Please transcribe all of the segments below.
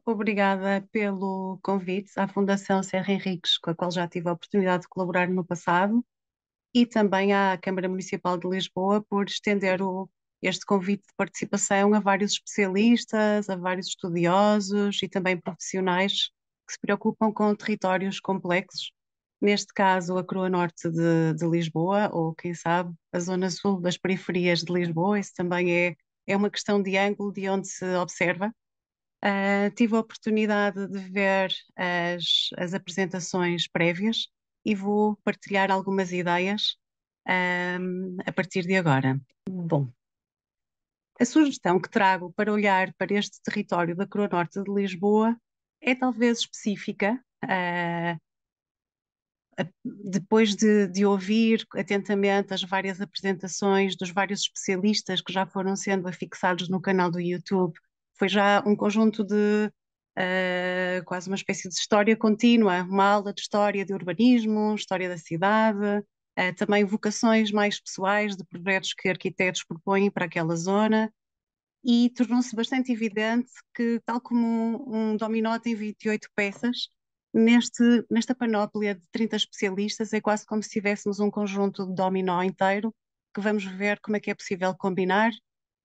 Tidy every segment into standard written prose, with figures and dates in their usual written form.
Obrigada pelo convite à Fundação Serra Henriques, com a qual já tive a oportunidade de colaborar no passado, e também à Câmara Municipal de Lisboa por estender este convite de participação a vários especialistas, a vários estudiosos e também profissionais que se preocupam com territórios complexos. Neste caso, a Croa Norte de Lisboa, ou quem sabe, a Zona Sul das periferias de Lisboa, isso também é uma questão de ângulo de onde se observa. Tive a oportunidade de ver as apresentações prévias e vou partilhar algumas ideias, a partir de agora. Bom, a sugestão que trago para olhar para este território da Croa Norte de Lisboa é talvez específica. Depois de ouvir atentamente as várias apresentações dos vários especialistas que já foram sendo afixados no canal do YouTube, foi já um conjunto de quase uma espécie de história contínua, uma aula de história de urbanismo, história da cidade, também vocações mais pessoais de projetos que arquitetos propõem para aquela zona. E tornou-se bastante evidente que, tal como um dominó tem 28 peças, nesta panóplia de 30 especialistas é quase como se tivéssemos um conjunto de dominó inteiro, que vamos ver como é que é possível combinar,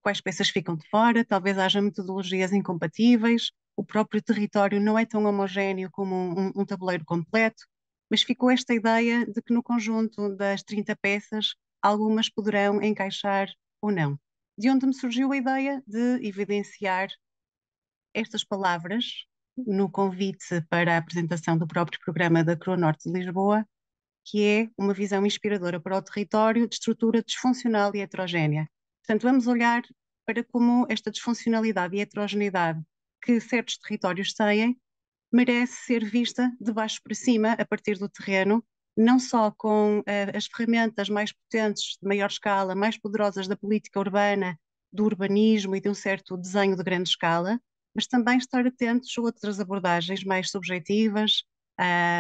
quais peças ficam de fora, talvez haja metodologias incompatíveis, o próprio território não é tão homogéneo como um tabuleiro completo, mas ficou esta ideia de que no conjunto das 30 peças, algumas poderão encaixar ou não. De onde me surgiu a ideia de evidenciar estas palavras no convite para a apresentação do próprio programa da Croa Norte de Lisboa, que é uma visão inspiradora para o território de estrutura disfuncional e heterogénea. Portanto, vamos olhar para como esta disfuncionalidade e heterogeneidade que certos territórios têm merece ser vista de baixo para cima, a partir do terreno, não só com as ferramentas mais potentes, de maior escala, mais poderosas da política urbana, do urbanismo e de um certo desenho de grande escala, mas também estar atentos a outras abordagens mais subjetivas,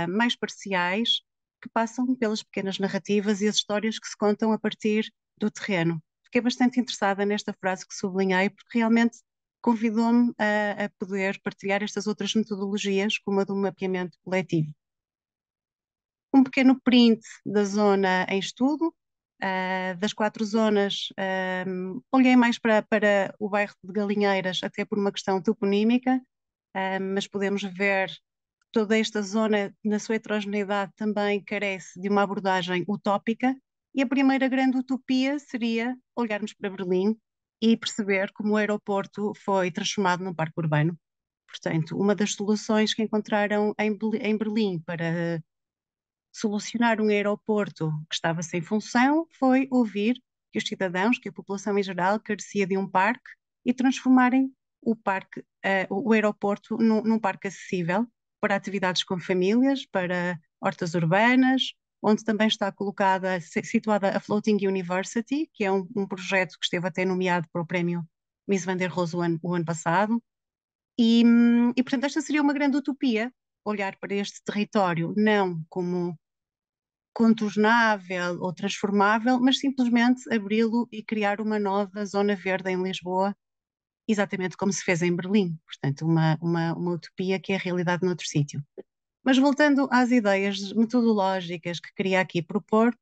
mais parciais, que passam pelas pequenas narrativas e as histórias que se contam a partir do terreno. Fiquei bastante interessada nesta frase que sublinhei, porque realmente convidou-me a poder partilhar estas outras metodologias, como a do mapeamento coletivo. Um pequeno print da zona em estudo, das 4 zonas, olhei mais para o bairro de Galinheiras, até por uma questão toponímica, mas podemos ver que toda esta zona, na sua heterogeneidade, também carece de uma abordagem utópica, e a primeira grande utopia seria olharmos para Berlim e perceber como o aeroporto foi transformado num parque urbano. Portanto, uma das soluções que encontraram em Berlim para solucionar um aeroporto que estava sem função foi ouvir que os cidadãos, que a população em geral, carecia de um parque e transformarem o aeroporto num parque acessível para atividades com famílias, para hortas urbanas, onde também está situada a Floating University, que é um projeto que esteve até nomeado para o prémio Miss Van der Rohe o ano passado. Portanto, esta seria uma grande utopia, olhar para este território não como contornável ou transformável, mas simplesmente abri-lo e criar uma nova zona verde em Lisboa, exatamente como se fez em Berlim. Portanto, uma utopia que é a realidade noutro sítio. Mas voltando às ideias metodológicas que queria aqui propor,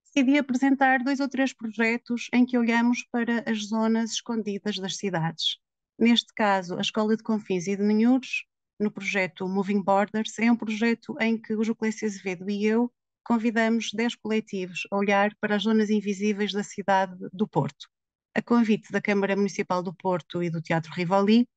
decidi apresentar 2 ou 3 projetos em que olhamos para as zonas escondidas das cidades. Neste caso, a Escola de Confins e de Ninhuros, no projeto Moving Borders, é um projeto em que o Juclésio Azevedo e eu convidamos 10 coletivos a olhar para as zonas invisíveis da cidade do Porto. A convite da Câmara Municipal do Porto e do Teatro Rivoli,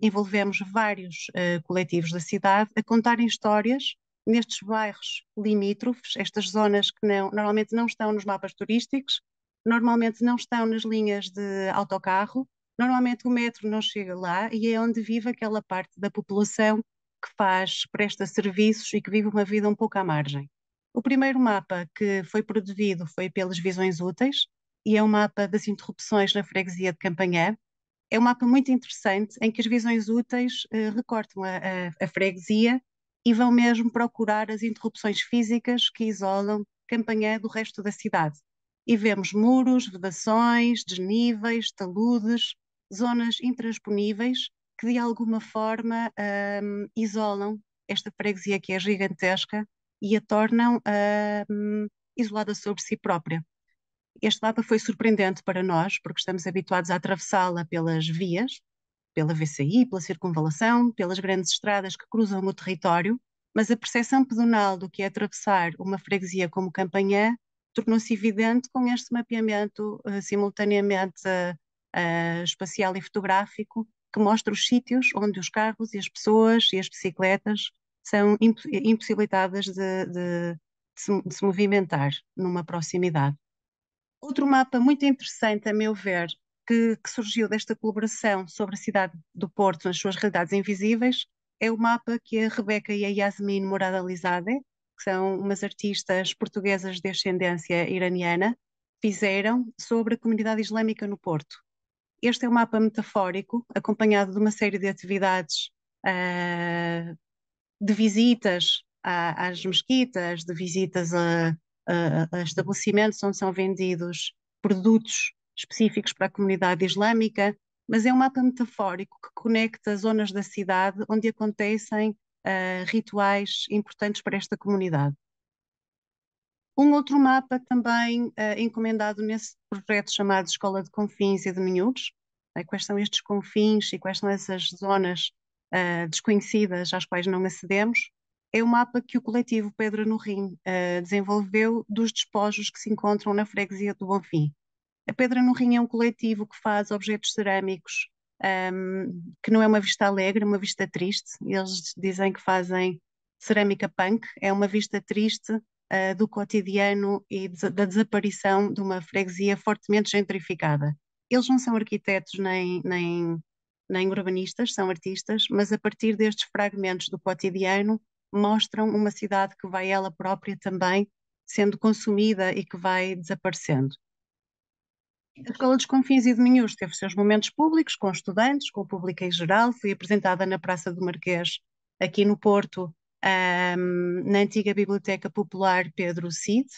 envolvemos vários coletivos da cidade a contarem histórias nestes bairros limítrofes, estas zonas que normalmente não estão nos mapas turísticos, normalmente não estão nas linhas de autocarro, normalmente o metro não chega lá e é onde vive aquela parte da população presta serviços e que vive uma vida um pouco à margem. O primeiro mapa que foi produzido foi pelas Visões Úteis e é um mapa das interrupções na freguesia de Campanhã. É um mapa muito interessante em que as visões úteis recortam a freguesia e vão mesmo procurar as interrupções físicas que isolam Campanhã do resto da cidade. E vemos muros, vedações, desníveis, taludes, zonas intransponíveis que de alguma forma isolam esta freguesia que é gigantesca e a tornam isolada sobre si própria. Este mapa foi surpreendente para nós, porque estamos habituados a atravessá-la pelas vias, pela VCI, pela circunvalação, pelas grandes estradas que cruzam o território, mas a percepção pedonal do que é atravessar uma freguesia como Campanhã tornou-se evidente com este mapeamento simultaneamente espacial e fotográfico, que mostra os sítios onde os carros e as pessoas e as bicicletas são impossibilitadas de se movimentar numa proximidade. Outro mapa muito interessante, a meu ver, que surgiu desta colaboração sobre a cidade do Porto nas suas realidades invisíveis, é o mapa que a Rebeca e a Yasmin Morada Alizadeh, que são umas artistas portuguesas de ascendência iraniana, fizeram sobre a comunidade islâmica no Porto. Este é um mapa metafórico, acompanhado de uma série de atividades de visitas às mesquitas, de visitas a estabelecimentos onde são vendidos produtos específicos para a comunidade islâmica, mas é um mapa metafórico que conecta zonas da cidade onde acontecem rituais importantes para esta comunidade. Um outro mapa também encomendado nesse projeto chamado Escola de Confins e de Miúdos, quais são estes confins e quais são essas zonas desconhecidas às quais não acedemos, é o mapa que o coletivo Pedra no Rim desenvolveu dos despojos que se encontram na freguesia do Bonfim. A Pedra no Rim é um coletivo que faz objetos cerâmicos, que não é uma vista alegre, é uma vista triste. Eles dizem que fazem cerâmica punk, é uma vista triste do cotidiano e da desaparição de uma freguesia fortemente gentrificada. Eles não são arquitetos nem urbanistas, são artistas, mas a partir destes fragmentos do cotidiano mostram uma cidade que vai ela própria também sendo consumida e que vai desaparecendo. A Escola dos Confins e de Minhos teve seus momentos públicos com estudantes, com o público em geral, foi apresentada na Praça do Marquês, aqui no Porto, na antiga Biblioteca Popular Pedro Cid.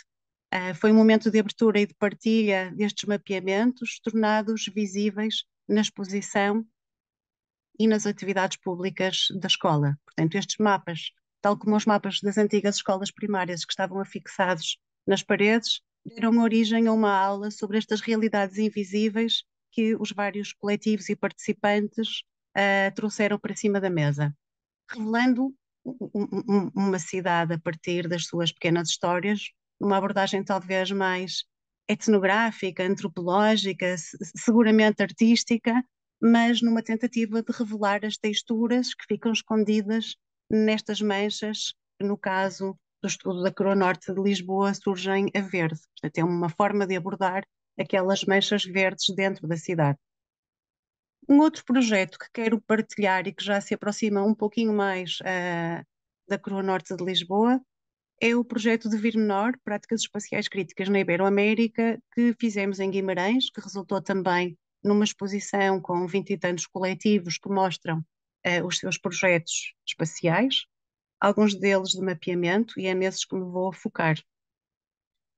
Foi um momento de abertura e de partilha destes mapeamentos, tornados visíveis na exposição e nas atividades públicas da escola. Portanto, estes mapas, tal como os mapas das antigas escolas primárias que estavam afixados nas paredes, deram origem a uma aula sobre estas realidades invisíveis que os vários coletivos e participantes trouxeram para cima da mesa, revelando uma cidade a partir das suas pequenas histórias, uma abordagem talvez mais etnográfica, antropológica, seguramente artística, mas numa tentativa de revelar as texturas que ficam escondidas nestas manchas, que no caso do estudo da Coroa Norte de Lisboa surgem a verde. Portanto, é uma forma de abordar aquelas manchas verdes dentro da cidade. Um outro projeto que quero partilhar e que já se aproxima um pouquinho mais da Coroa Norte de Lisboa é o projeto de Vir Menor, Práticas Espaciais Críticas na Iberoamérica, que fizemos em Guimarães, que resultou também numa exposição com 20 e tantos coletivos que mostram os seus projetos espaciais, alguns deles de mapeamento, e é nesses que me vou focar.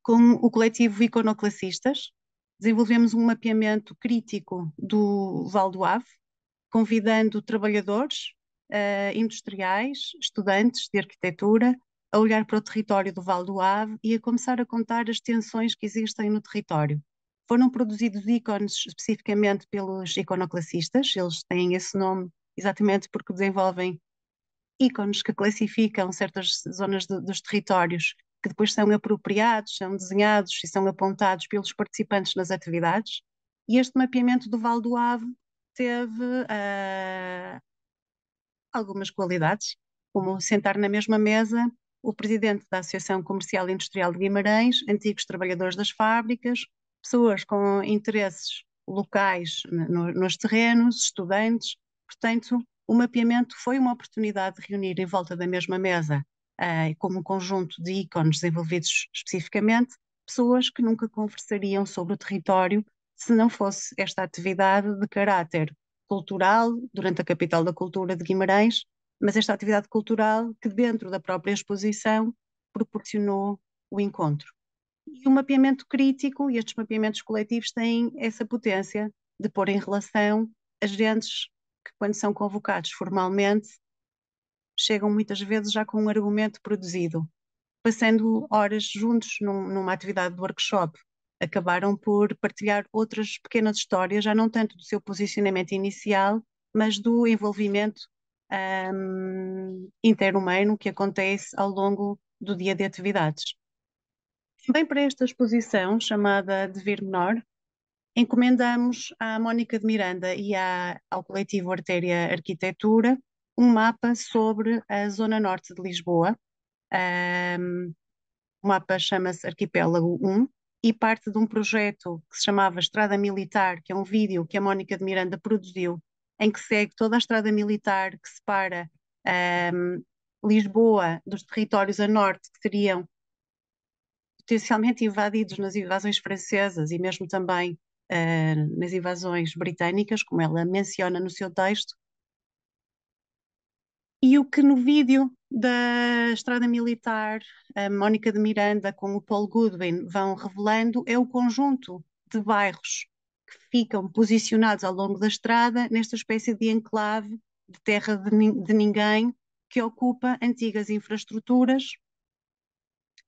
Com o coletivo Iconoclassistas, desenvolvemos um mapeamento crítico do Val do Ave, convidando trabalhadores, industriais, estudantes de arquitetura, a olhar para o território do Val do Ave e a começar a contar as tensões que existem no território. Foram produzidos ícones especificamente pelos iconoclassistas, eles têm esse nome exatamente porque desenvolvem ícones que classificam certas zonas dos territórios que depois são apropriados, são desenhados e são apontados pelos participantes nas atividades. E este mapeamento do Val do Ave teve algumas qualidades, como sentar na mesma mesa o presidente da Associação Comercial e Industrial de Guimarães, antigos trabalhadores das fábricas, pessoas com interesses locais nos terrenos, estudantes. Portanto, o mapeamento foi uma oportunidade de reunir em volta da mesma mesa, como um conjunto de ícones desenvolvidos especificamente, pessoas que nunca conversariam sobre o território se não fosse esta atividade de caráter cultural, durante a Capital da Cultura de Guimarães, mas esta atividade cultural que dentro da própria exposição proporcionou o encontro. E o mapeamento crítico e estes mapeamentos coletivos têm essa potência de pôr em relação agentes que quando são convocados formalmente, chegam muitas vezes já com um argumento produzido. Passando horas juntos numa atividade de workshop, acabaram por partilhar outras pequenas histórias, já não tanto do seu posicionamento inicial, mas do envolvimento interhumano que acontece ao longo do dia de atividades. Também para esta exposição, chamada Devir Menor, encomendamos à Mónica de Miranda e ao coletivo Artéria Arquitetura um mapa sobre a zona norte de Lisboa. O mapa chama-se Arquipélago 1 e parte de um projeto que se chamava Estrada Militar, que é um vídeo que a Mónica de Miranda produziu, em que segue toda a estrada militar que separa Lisboa dos territórios a norte, que seriam potencialmente invadidos nas invasões francesas e mesmo também nas invasões britânicas, como ela menciona no seu texto, e o que no vídeo da Estrada Militar, a Mónica de Miranda com o Paul Goodwin vão revelando é o conjunto de bairros que ficam posicionados ao longo da estrada nesta espécie de enclave de terra de ninguém que ocupa antigas infraestruturas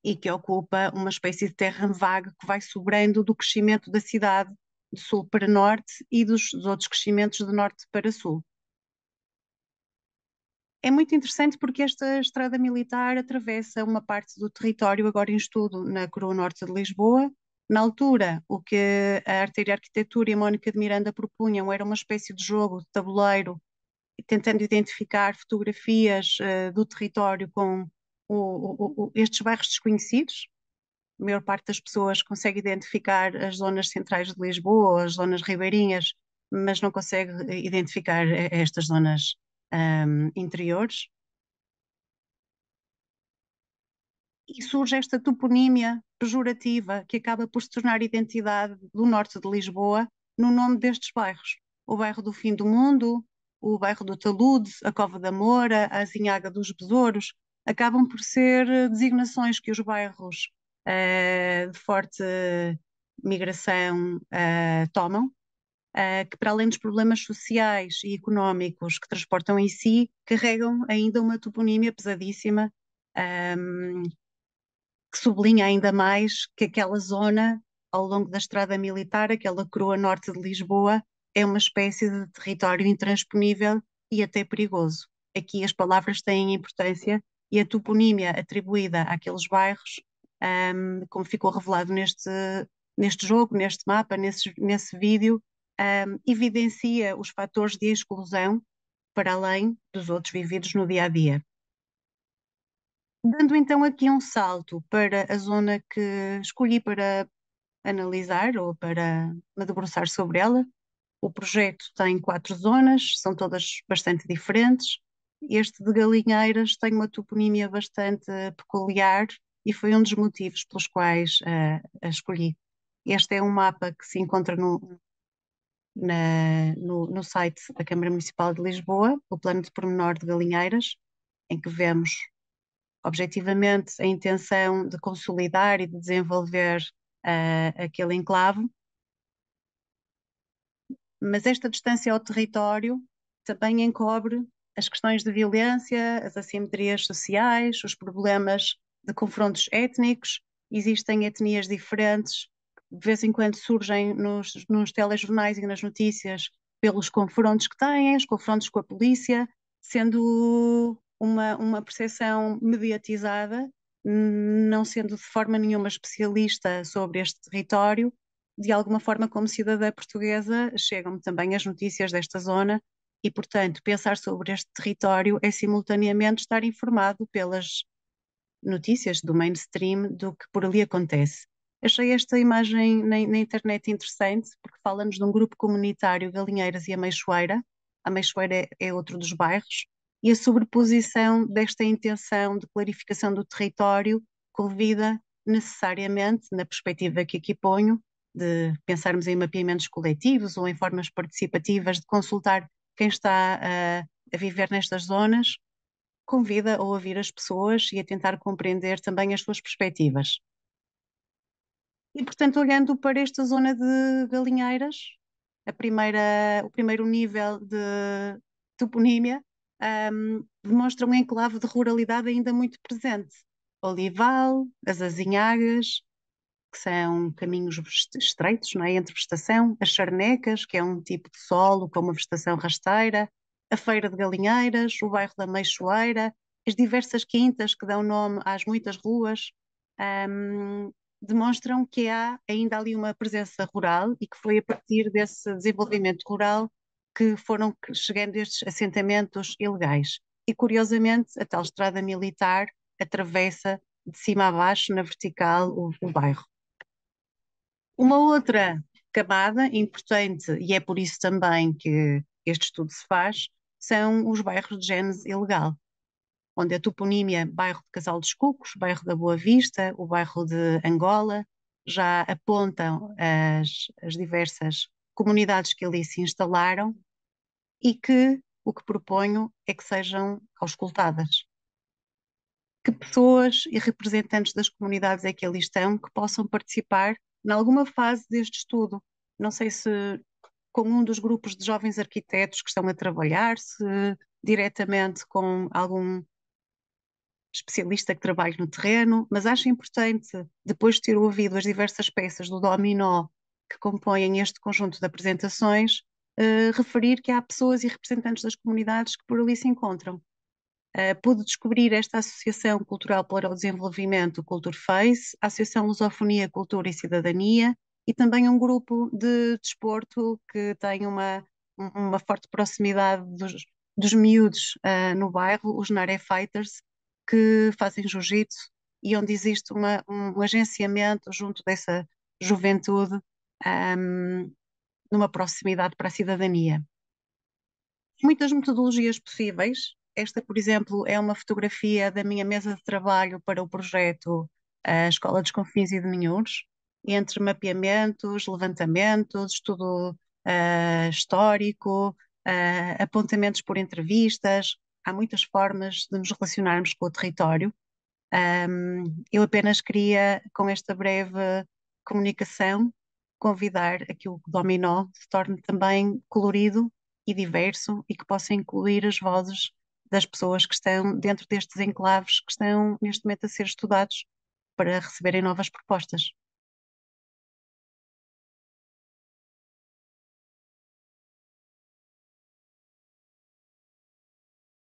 e que ocupa uma espécie de terra vaga que vai sobrando do crescimento da cidade de sul para norte e dos outros crescimentos de norte para sul. É muito interessante porque esta estrada militar atravessa uma parte do território agora em estudo na Coroa Norte de Lisboa. Na altura, o que a Artéria Arquitetura e a Mónica de Miranda propunham era uma espécie de jogo de tabuleiro, tentando identificar fotografias do território com estes bairros desconhecidos. A maior parte das pessoas consegue identificar as zonas centrais de Lisboa, as zonas ribeirinhas, mas não consegue identificar estas zonas interiores. E surge esta toponímia pejorativa que acaba por se tornar identidade do norte de Lisboa no nome destes bairros. O bairro do Fim do Mundo, o bairro do Talude, a Cova da Moura, a Azinhaga dos Besouros, acabam por ser designações que os bairros de forte migração tomam, que para além dos problemas sociais e económicos que transportam em si, carregam ainda uma toponímia pesadíssima, que sublinha ainda mais que aquela zona, ao longo da estrada militar, aquela coroa norte de Lisboa, é uma espécie de território intransponível e até perigoso. Aqui as palavras têm importância e a toponímia atribuída àqueles bairros, como ficou revelado neste jogo, neste mapa, nesse vídeo, evidencia os fatores de exclusão para além dos outros vividos no dia a dia. Dando então aqui um salto para a zona que escolhi para analisar ou para me debruçar sobre ela, o projeto tem 4 zonas, são todas bastante diferentes. Este de Galinheiras tem uma toponímia bastante peculiar e foi um dos motivos pelos quais a escolhi. Este é um mapa que se encontra no site da Câmara Municipal de Lisboa, o Plano de Pormenor de Galinheiras, em que vemos objetivamente a intenção de consolidar e de desenvolver aquele enclave, mas esta distância ao território também encobre as questões de violência, as assimetrias sociais, os problemas de confrontos étnicos. Existem etnias diferentes, de vez em quando surgem nos telejornais e nas notícias pelos confrontos que têm, os confrontos com a polícia, sendo uma percepção mediatizada, não sendo de forma nenhuma especialista sobre este território, de alguma forma, como cidadã portuguesa, chegam-me também as notícias desta zona e, portanto, pensar sobre este território é simultaneamente estar informado pelas notícias do mainstream do que por ali acontece. Achei esta imagem na internet interessante porque fala-nos de um grupo comunitário Galinheiras e Ameixoeira. Ameixoeira é outro dos bairros e a sobreposição desta intenção de clarificação do território convida necessariamente, na perspectiva que aqui ponho, de pensarmos em mapeamentos coletivos ou em formas participativas de consultar quem está a viver nestas zonas, convida a ouvir as pessoas e a tentar compreender também as suas perspectivas. E, portanto, olhando para esta zona de Galinheiras, o primeiro nível toponímia, demonstra um enclave de ruralidade ainda muito presente. Olival, as azinhagas, que são caminhos estreitos, não é, entre vegetação, as charnecas, que é um tipo de solo com uma vegetação rasteira, a Feira de Galinheiras, o bairro da Meixoeira, as diversas quintas que dão nome às muitas ruas, hum, demonstram que há ainda ali uma presença rural e que foi a partir desse desenvolvimento rural que foram chegando estes assentamentos ilegais. E, curiosamente, a tal estrada militar atravessa de cima a baixo, na vertical, o bairro. Uma outra camada importante, e é por isso também que este estudo se faz, são os bairros de gênese ilegal, onde a toponímia bairro de Casal dos Cucos, bairro da Boa Vista, o bairro de Angola, já apontam as diversas comunidades que ali se instalaram e que o que proponho é que sejam auscultadas. Que pessoas e representantes das comunidades é que ali estão que possam participar em alguma fase deste estudo? Não sei se com um dos grupos de jovens arquitetos que estão a trabalhar, se diretamente com algum especialista que trabalhe no terreno, mas acho importante, depois de ter ouvido as diversas peças do dominó que compõem este conjunto de apresentações, referir que há pessoas e representantes das comunidades que por ali se encontram. Pude descobrir esta Associação Cultural para o Desenvolvimento, Culturface, a Associação Lusofonia, Cultura e Cidadania e também um grupo de desporto que tem uma forte proximidade dos miúdos no bairro, os Naré Fighters, que fazem jiu-jitsu e onde existe um agenciamento junto dessa juventude, um, numa proximidade para a cidadania. Muitas metodologias possíveis. Esta, por exemplo, é uma fotografia da minha mesa de trabalho para o projeto Escola dos Confins e de Minhuros, entre mapeamentos, levantamentos, estudo histórico, apontamentos por entrevistas. Há muitas formas de nos relacionarmos com o território. Eu apenas queria, com esta breve comunicação, convidar a que o dominó se torne também colorido e diverso e que possa incluir as vozes das pessoas que estão dentro destes enclaves que estão neste momento a ser estudados para receberem novas propostas.